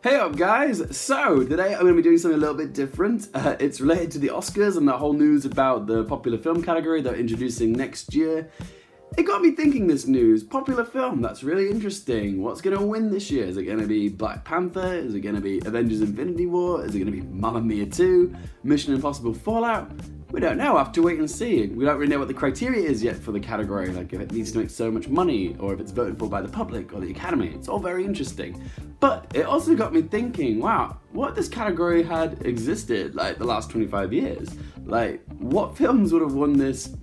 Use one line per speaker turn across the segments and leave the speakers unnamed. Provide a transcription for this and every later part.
Hey up guys! So today I'm going to be doing something a little bit different. It's related to the Oscars and the whole news about the popular film category they're introducing next year. It got me thinking, this news, popular film, that's really interesting. What's going to win this year? Is it going to be Black Panther? Is it going to be Avengers Infinity War? Is it going to be Mamma Mia 2? Mission Impossible Fallout? We don't know, I have to wait and see. We don't really know what the criteria is yet for the category, like if it needs to make so much money, or if it's voted for by the public or the Academy. It's all very interesting. But it also got me thinking, wow, what if this category had existed like the last 25 years? Like, what films would have won this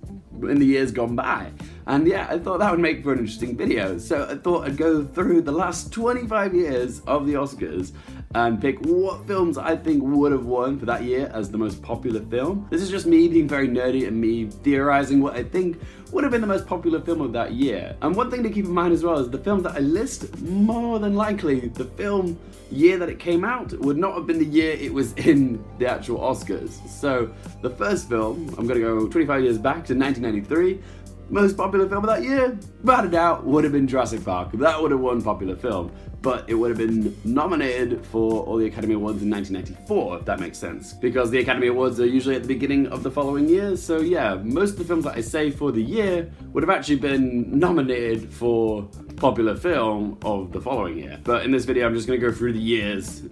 in the years gone by? And yeah, I thought that would make for an interesting video. So I thought I'd go through the last 25 years of the Oscars and pick what films I think would have won for that year as the most popular film. This is just me being very nerdy and me theorizing what I think would have been the most popular film of that year. And one thing to keep in mind as well is the films that I list, more than likely the film year that it came out would not have been the year it was in the actual Oscars. So the first film, I'm gonna go 25 years back to 1993, most popular film of that year, without a doubt, would have been Jurassic Park. That would have won popular film, but it would have been nominated for all the Academy Awards in 1994, if that makes sense. Because the Academy Awards are usually at the beginning of the following year, so yeah, most of the films that I say for the year would have actually been nominated for popular film of the following year. But in this video, I'm just gonna go through the years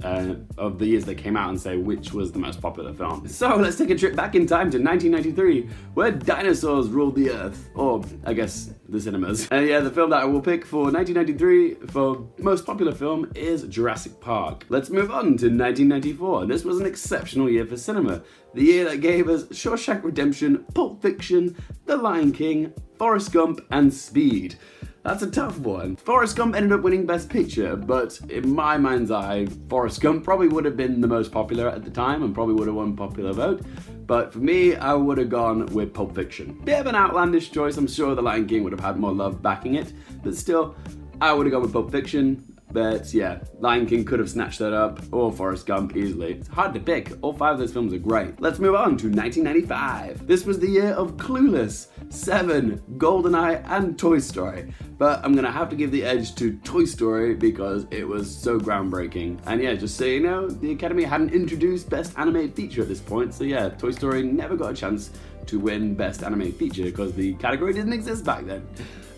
of the years that came out and say which was the most popular film. So let's take a trip back in time to 1993, where dinosaurs ruled the earth, or I guess the cinemas. And yeah, the film that I will pick for 1993 for most popular film is Jurassic Park. Let's move on to 1994. This was an exceptional year for cinema. The year that gave us Shawshank Redemption, Pulp Fiction, The Lion King, Forrest Gump, and Speed. That's a tough one. Forrest Gump ended up winning Best Picture, but in my mind's eye, Forrest Gump probably would have been the most popular at the time and probably would have won popular vote. But for me, I would have gone with Pulp Fiction. Bit of an outlandish choice, I'm sure The Lion King would have had more love backing it, but still, I would have gone with Pulp Fiction. But yeah, Lion King could have snatched that up, or Forrest Gump easily. It's hard to pick, all 5 of those films are great. Let's move on to 1995. This was the year of Clueless, Seven, GoldenEye, and Toy Story. But I'm gonna have to give the edge to Toy Story because it was so groundbreaking. And yeah, just so you know, the Academy hadn't introduced Best Animated Feature at this point, so yeah, Toy Story never got a chance to win Best Animated Feature because the category didn't exist back then.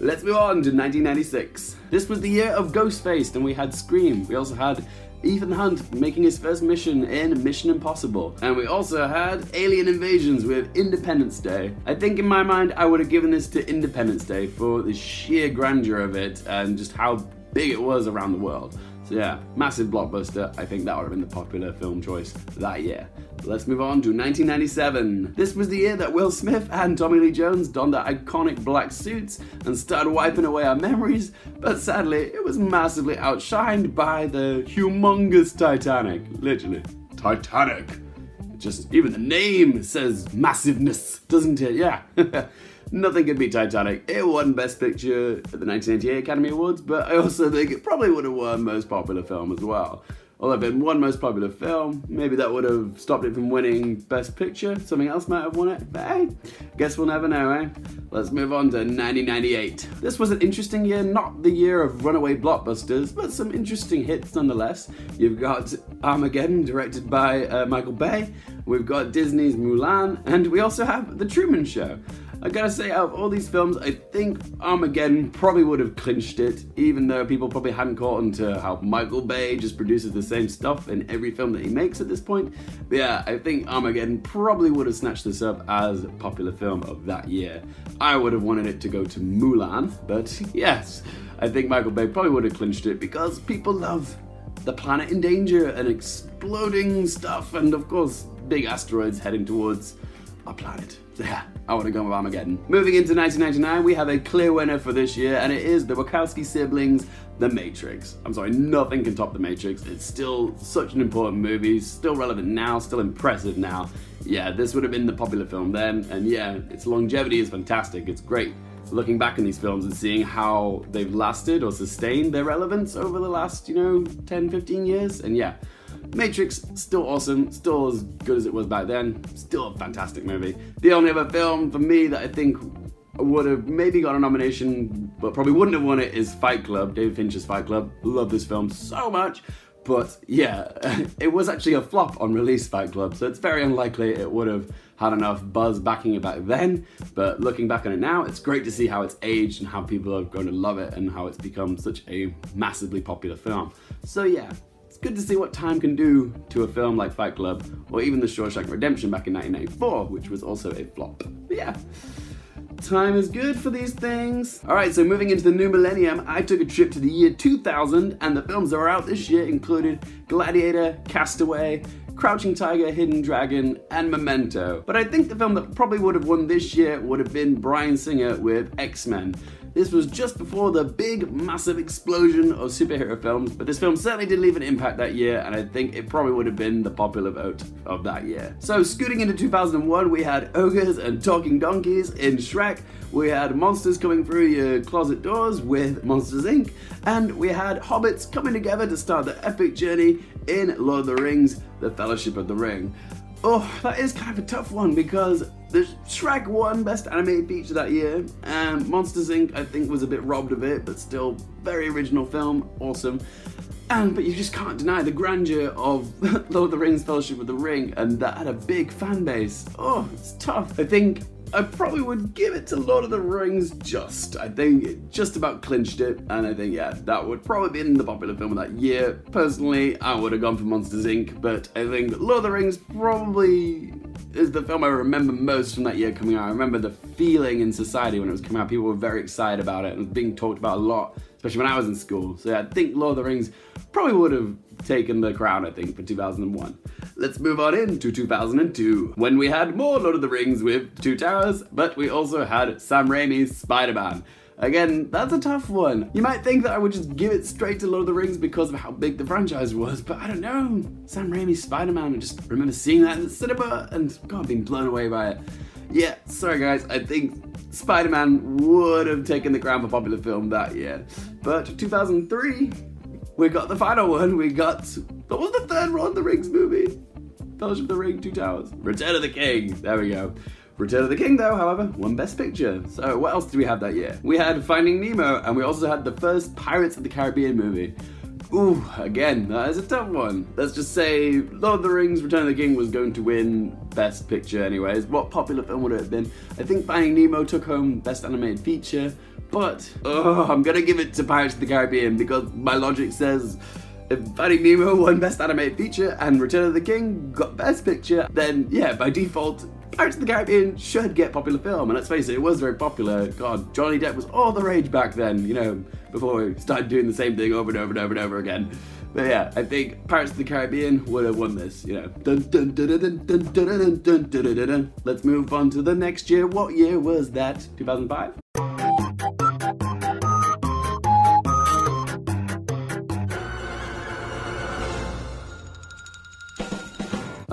Let's move on to 1996. This was the year of Ghostface, and we had Scream. We also had Ethan Hunt making his first mission in Mission Impossible. And we also had Alien Invasions with Independence Day. I think in my mind I would have given this to Independence Day for the sheer grandeur of it and just how big it was around the world. So yeah, massive blockbuster. I think that would have been the popular film choice that year. Let's move on to 1997. This was the year that Will Smith and Tommy Lee Jones donned their iconic black suits and started wiping away our memories, but sadly, it was massively outshined by the humongous Titanic. Literally, Titanic. Just even the name says massiveness, doesn't it? Yeah. Nothing could beat Titanic. It won Best Picture at the 1988 Academy Awards, but I also think it probably would have won Most Popular Film as well. Although if it won Most Popular Film, maybe that would have stopped it from winning Best Picture. Something else might have won it, but hey, guess we'll never know, eh? Let's move on to 1998. This was an interesting year, not the year of runaway blockbusters, but some interesting hits nonetheless. You've got Armageddon, directed by Michael Bay. We've got Disney's Mulan, and we also have The Truman Show. I gotta say, out of all these films, I think Armageddon probably would have clinched it, even though people probably hadn't caught on to how Michael Bay just produces the same stuff in every film that he makes at this point. But yeah, I think Armageddon probably would have snatched this up as popular film of that year. I would have wanted it to go to Mulan, but yes, I think Michael Bay probably would have clinched it because people love the planet in danger and exploding stuff, and of course, big asteroids heading towards our planet. So yeah, I would have gone with Armageddon. Moving into 1999, we have a clear winner for this year, and it is the Wachowski siblings, The Matrix. I'm sorry, nothing can top The Matrix. It's still such an important movie, still relevant now, still impressive now. Yeah, this would have been the popular film then, and yeah, its longevity is fantastic. It's great looking back on these films and seeing how they've lasted or sustained their relevance over the last, 10, 15 years, and yeah. Matrix, still awesome, still as good as it was back then, still a fantastic movie. The only other film for me that I think would have maybe got a nomination, but probably wouldn't have won it, is Fight Club, David Fincher's Fight Club. Love this film so much, But yeah, it was actually a flop on release, Fight Club, so it's very unlikely it would have had enough buzz backing it back then. But looking back on it now, it's great to see how it's aged and how people are going to love it and how it's become such a massively popular film. So yeah, it's good to see what time can do to a film like Fight Club, or even The Shawshank Redemption back in 1994, which was also a flop. But yeah, time is good for these things. Alright, so moving into the new millennium, I took a trip to the year 2000, and the films that were out this year included Gladiator, Castaway, Crouching Tiger, Hidden Dragon, and Memento. But I think the film that probably would have won this year would have been Bryan Singer with X-Men. This was just before the big, massive explosion of superhero films, but this film certainly did leave an impact that year, and I think it probably would have been the popular vote of that year. So scooting into 2001, we had ogres and talking donkeys in Shrek, we had monsters coming through your closet doors with Monsters Inc., and we had hobbits coming together to start the epic journey in Lord of the Rings, The Fellowship of the Ring. Oh, that is kind of a tough one because the Shrek won Best Animated Feature that year, and Monsters Inc. I think was a bit robbed of it, but still very original film, awesome. But you just can't deny the grandeur of Lord of the Rings Fellowship of the Ring, and that had a big fan base. Oh, it's tough. I think I probably would give it to Lord of the Rings just. I think it just about clinched it, and I think, yeah, that would probably be in the popular film of that year. Personally, I would have gone for Monsters Inc., but I think Lord of the Rings probably is the film I remember most from that year coming out. I remember the feeling in society when it was coming out. People were very excited about it, and it was being talked about a lot, especially when I was in school. So yeah, I think Lord of the Rings probably would have taken the crown, I think, for 2001. Let's move on into 2002, when we had more Lord of the Rings with Two Towers, but we also had Sam Raimi's Spider-Man. Again, that's a tough one. You might think that I would just give it straight to Lord of the Rings because of how big the franchise was, but I don't know. Sam Raimi's Spider-Man, I just remember seeing that in the cinema and God, being blown away by it. Yeah, sorry guys, I think Spider-Man would have taken the crown for popular film that year. But 2003, we got the final one. We got, what was the third Lord of the Rings movie? Fellowship of the Ring, Two Towers. Return of the King, there we go. Return of the King, though, however, won Best Picture. So what else did we have that year? We had Finding Nemo, and we also had the first Pirates of the Caribbean movie. Ooh, again, that is a tough one. Let's just say Lord of the Rings, Return of the King was going to win Best Picture anyways. What popular film would it have been? I think Finding Nemo took home Best Animated Feature, but I'm gonna give it to Pirates of the Caribbean because my logic says if Finding Nemo won Best Animated Feature and Return of the King got Best Picture, then yeah, by default, Pirates of the Caribbean should get popular film, and let's face it, it was very popular. God, Johnny Depp was all the rage back then, you know, before he started doing the same thing over and over and over and over again. But yeah, I think Pirates of the Caribbean would have won this, you know. Dun, dun, dun, dun, dun, dun, dun, dun, dun, dun, dun, dun. Let's move on to the next year. What year was that? 2005?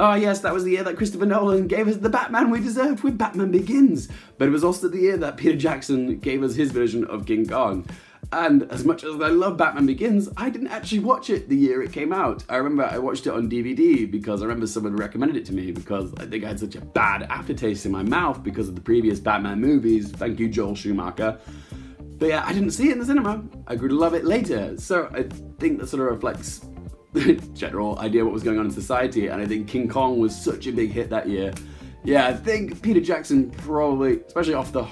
Oh yes, that was the year that Christopher Nolan gave us the Batman we deserved with Batman Begins. But it was also the year that Peter Jackson gave us his version of King Kong. And as much as I love Batman Begins, I didn't actually watch it the year it came out. I remember I watched it on DVD because I remember someone recommended it to me because I think I had such a bad aftertaste in my mouth because of the previous Batman movies. Thank you, Joel Schumacher. But yeah, I didn't see it in the cinema. I grew to love it later. So I think that sort of reflects the general idea of what was going on in society, and I think King Kong was such a big hit that year. Yeah, I think Peter Jackson probably, especially off the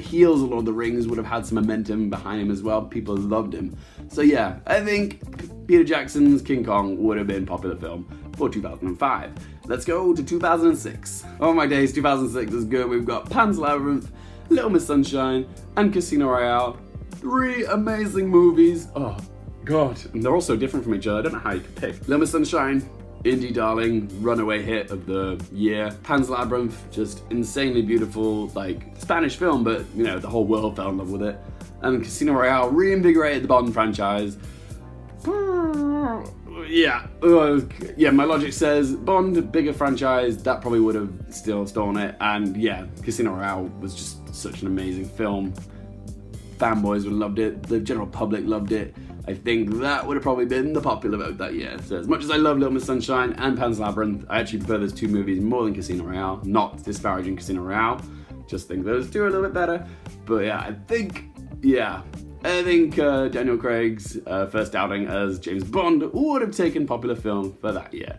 heels of Lord of the Rings, would have had some momentum behind him as well. People loved him. So yeah, I think Peter Jackson's King Kong would have been popular film for 2005. Let's go to 2006. Oh my days, 2006 is good. We've got Pan's Labyrinth, Little Miss Sunshine, and Casino Royale. 3 amazing movies. Oh God, and they're all so different from each other. I don't know how you could pick. Little Miss Sunshine, indie darling, runaway hit of the year. Pan's Labyrinth, just insanely beautiful, like Spanish film, but you know, the whole world fell in love with it. And Casino Royale reinvigorated the Bond franchise. Yeah, my logic says Bond, bigger franchise, that probably would have still stolen it. And yeah, Casino Royale was just such an amazing film. Fanboys would have loved it, the general public loved it. I think that would have probably been the popular vote that year. So as much as I love Little Miss Sunshine and Pan's Labyrinth, I actually prefer those 2 movies more than Casino Royale. Not disparaging Casino Royale, just think those 2 are a little bit better. But yeah, I think, yeah, I think Daniel Craig's first outing as James Bond would have taken popular film for that year.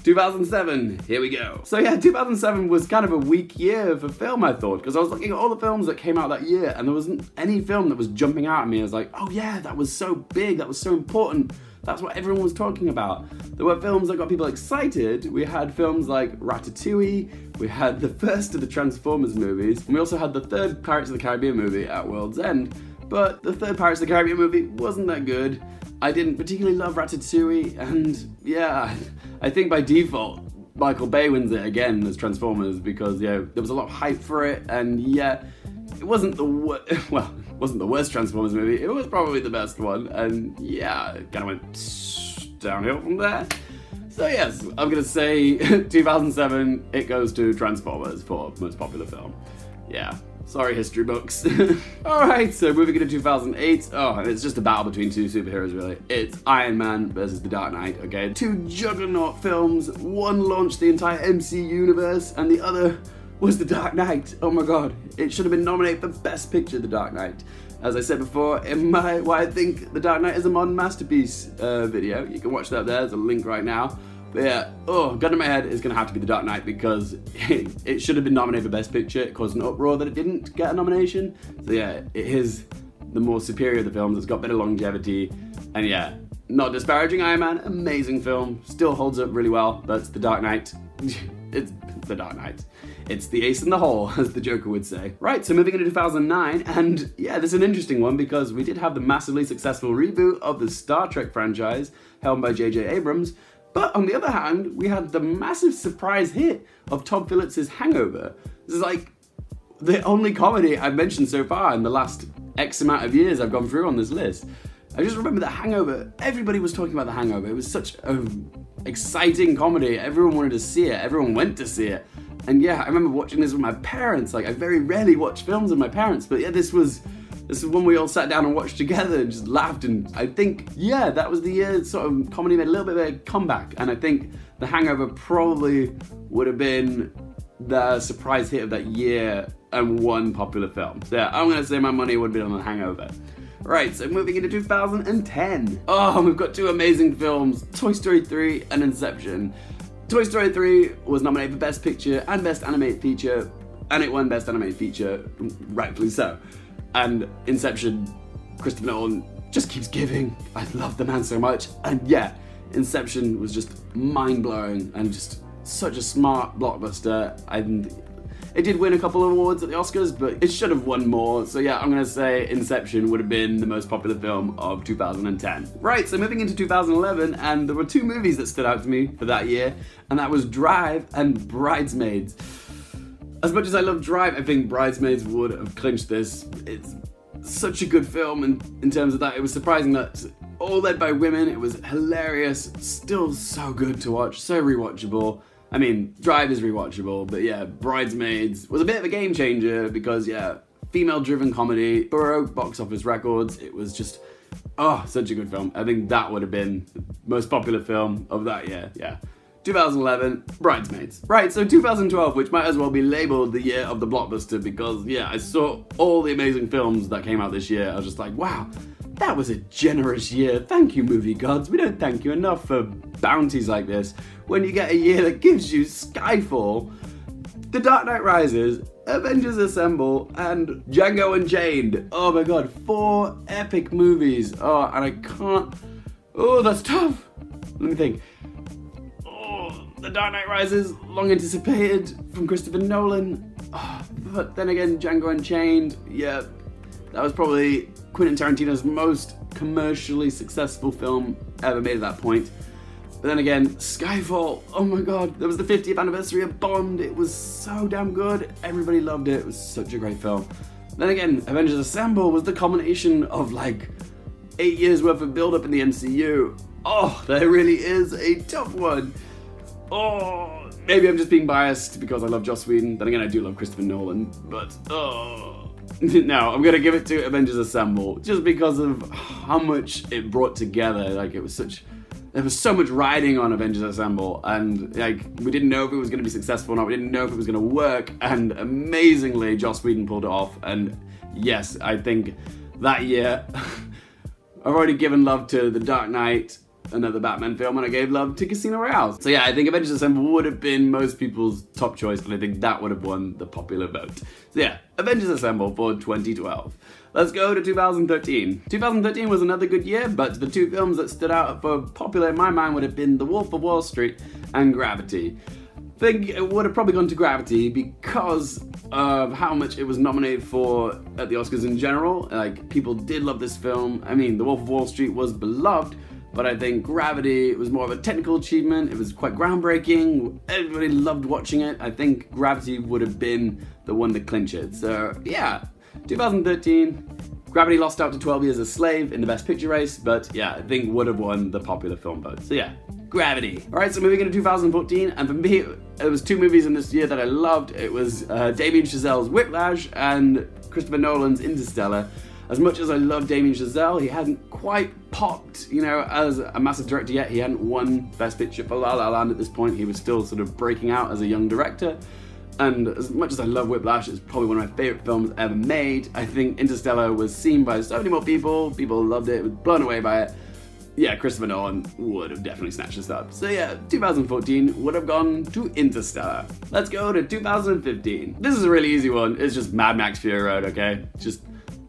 2007, here we go. So yeah, 2007 was kind of a weak year for film, I thought, because I was looking at all the films that came out that year and there wasn't any film that was jumping out at me. I was like, oh yeah, that was so big, that was so important. That's what everyone was talking about. There were films that got people excited. We had films like Ratatouille, we had the first of the Transformers movies, and we also had the third Pirates of the Caribbean movie at World's End. But the third Pirates of the Caribbean movie wasn't that good. I didn't particularly love Ratatouille, and yeah, I think by default, Michael Bay wins it again as Transformers because, yeah, there was a lot of hype for it, and yeah, it wasn't the worst Transformers movie, it was probably the best one, and yeah, it kind of went downhill from there. So yes, I'm gonna say 2007, it goes to Transformers for most popular film. Yeah. Sorry, history books. Alright, so moving into 2008, it's just a battle between two superheroes, really. It's Iron Man versus The Dark Knight, okay? Two juggernaut films, one launched the entire MC universe, and the other was The Dark Knight. Oh my god, it should have been nominated for Best Picture, The Dark Knight. As I said before, in my Why I Think The Dark Knight is a Modern Masterpiece video, you can watch that there, there's a link right now. But yeah, gun to my head, it's gonna have to be The Dark Knight because it should have been nominated for Best Picture. It caused an uproar that it didn't get a nomination. So yeah, it is the more superior of the films. It's got better longevity, and yeah, not disparaging Iron Man, amazing film, still holds up really well. But The Dark Knight, it's The Dark Knight. It's the ace in the hole, as the Joker would say. Right, so moving into 2009, and yeah, this is an interesting one because we did have the massively successful reboot of the Star Trek franchise, helmed by J.J. Abrams. But on the other hand, we had the massive surprise hit of Todd Phillips' Hangover. This is like the only comedy I've mentioned so far in the last X amount of years I've gone through on this list. I just remember that Hangover, everybody was talking about The Hangover. It was such an exciting comedy. Everyone wanted to see it. Everyone went to see it. And yeah, I remember watching this with my parents. Like, I very rarely watch films with my parents, but yeah, this is when we all sat down and watched together and just laughed, and I think, yeah, that was the year sort of comedy made a little bit of a comeback, and I think The Hangover probably would have been the surprise hit of that year and one popular film. So yeah, I'm gonna say my money would have been on The Hangover. Right, so moving into 2010. Oh, we've got two amazing films, Toy Story 3 and Inception. Toy Story 3 was nominated for Best Picture and Best Animated Feature, and it won Best Animated Feature, rightfully so. And Inception, Christopher Nolan just keeps giving. I love the man so much. And yeah, Inception was just mind-blowing and just such a smart blockbuster. And it did win a couple of awards at the Oscars, but it should have won more. So yeah, I'm gonna say Inception would have been the most popular film of 2010. Right, so moving into 2011, and there were two movies that stood out to me for that year, and that was Drive and Bridesmaids. As much as I love Drive, I think Bridesmaids would have clinched this. It's such a good film in terms of that. It was surprising that all led by women. It was hilarious, still so good to watch, so rewatchable. I mean, Drive is rewatchable, but yeah, Bridesmaids was a bit of a game changer because yeah, female-driven comedy, broke box office records. It was just, such a good film. I think that would have been the most popular film of that year, yeah. 2011, Bridesmaids. Right, so 2012, which might as well be labeled the year of the blockbuster because, yeah, I saw all the amazing films that came out this year. I was just like, wow, that was a generous year. Thank you, movie gods. We don't thank you enough for bounties like this. When you get a year that gives you Skyfall, The Dark Knight Rises, Avengers Assemble, and Django Unchained. Oh my god, 4 epic movies. Oh, and I can't... Oh, that's tough. Let me think. The Dark Knight Rises, long anticipated from Christopher Nolan, but then again, Django Unchained, yeah, that was probably Quentin Tarantino's most commercially successful film ever made at that point. But then again, Skyfall, oh my god, that was the 50th anniversary of Bond, it was so damn good, everybody loved it, it was such a great film. Then again, Avengers Assemble was the culmination of like 8 years worth of build-up in the MCU. Oh, that really is a tough one. Oh, maybe I'm just being biased because I love Joss Whedon. Then again, I do love Christopher Nolan, but no, I'm gonna give it to Avengers Assemble just because of how much it brought together. Like there was so much riding on Avengers Assemble, and like we didn't know if it was gonna be successful or not. We didn't know if it was gonna work, and amazingly, Joss Whedon pulled it off. And yes, I think that year. I've already given love to The Dark Knight, another Batman film, and I gave love to Casino Royale. So yeah, I think Avengers Assemble would have been most people's top choice, and I think that would have won the popular vote. So yeah, Avengers Assemble for 2012. Let's go to 2013. 2013 was another good year, but the two films that stood out for popular in my mind would have been The Wolf of Wall Street and Gravity. I think it would have probably gone to Gravity because of how much it was nominated for at the Oscars in general. Like, people did love this film. I mean, The Wolf of Wall Street was beloved, but I think Gravity was more of a technical achievement. It was quite groundbreaking. Everybody loved watching it. I think Gravity would have been the one to clinch it. So yeah, 2013, Gravity lost out to 12 Years a Slave in the Best Picture race, but yeah, I think would have won the popular film vote. So yeah, Gravity. Alright, so moving into 2014, and for me, it was two movies in this year that I loved. It was Damien Chazelle's Whiplash and Christopher Nolan's Interstellar. As much as I love Damien Chazelle, he hadn't quite popped, you know, as a massive director yet. He hadn't won Best Picture for La La Land at this point. He was still sort of breaking out as a young director. And as much as I love Whiplash, it's probably one of my favorite films ever made. I think Interstellar was seen by so many more people. People loved it, was blown away by it. Yeah, Christopher Nolan would have definitely snatched this up. So yeah, 2014 would have gone to Interstellar. Let's go to 2015. This is a really easy one. It's just Mad Max Fury Road, okay? Just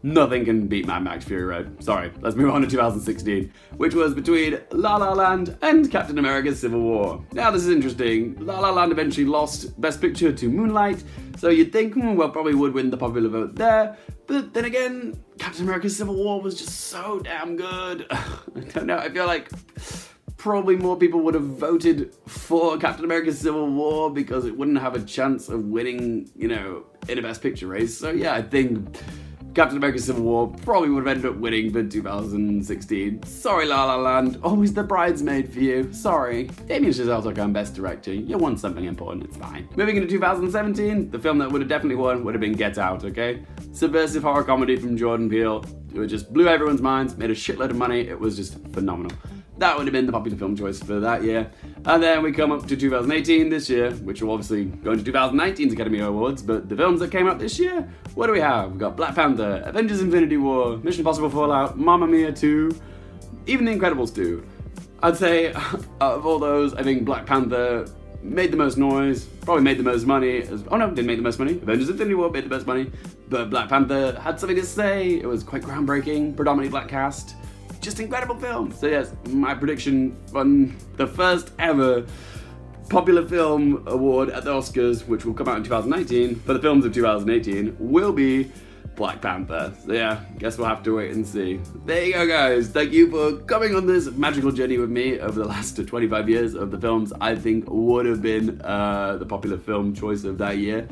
nothing can beat Mad Max Fury Road. Sorry, let's move on to 2016, which was between La La Land and Captain America Civil War. Now this is interesting. La La Land eventually lost Best Picture to Moonlight, so you'd think, well, probably would win the popular vote there, but then again, Captain America Civil War was just so damn good. I don't know, I feel like probably more people would have voted for Captain America Civil War because it wouldn't have a chance of winning, you know, in a Best Picture race. So yeah, I think Captain America Civil War probably would have ended up winning for 2016. Sorry, La La Land. Always the bridesmaid for you. Sorry. Damien Chazelle took home Best Director. You won something important, it's fine. Moving into 2017, the film that would have definitely won would have been Get Out, okay? Subversive horror comedy from Jordan Peele. It just blew everyone's minds, made a shitload of money. It was just phenomenal. That would have been the popular film choice for that year. And then we come up to 2018 this year, which will obviously go into 2019's Academy Awards, but the films that came out this year, what do we have? We've got Black Panther, Avengers Infinity War, Mission Impossible Fallout, Mamma Mia 2, even The Incredibles 2. I'd say, of all those, I think Black Panther made the most noise, probably made the most money. Oh no, didn't make the most money. Avengers Infinity War made the most money, but Black Panther had something to say. It was quite groundbreaking, predominantly black cast. Just incredible film. So yes, my prediction on the first ever popular film award at the Oscars, which will come out in 2019, for the films of 2018, will be Black Panther. So yeah, guess we'll have to wait and see. There you go, guys. Thank you for coming on this magical journey with me over the last 25 years of the films I think would have been the popular film choice of that year.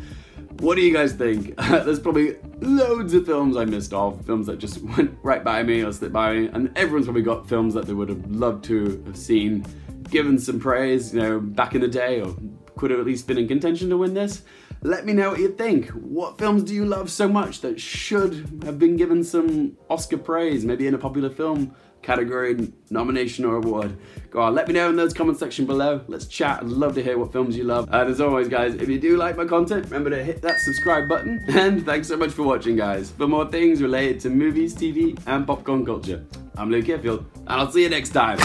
What do you guys think? There's probably loads of films I missed off, films that just went right by me or slipped by me, and everyone's probably got films that they would have loved to have seen, given some praise, you know, back in the day, or could have at least been in contention to win this. Let me know what you think. What films do you love so much that should have been given some Oscar praise, maybe in a popular film category, nomination or award? Go on, let me know in those comment section below. Let's chat. I'd love to hear what films you love. And as always, guys, if you do like my content, remember to hit that subscribe button. And thanks so much for watching, guys. For more things related to movies, TV, and popcorn culture, I'm Luke Airfield, and I'll see you next time.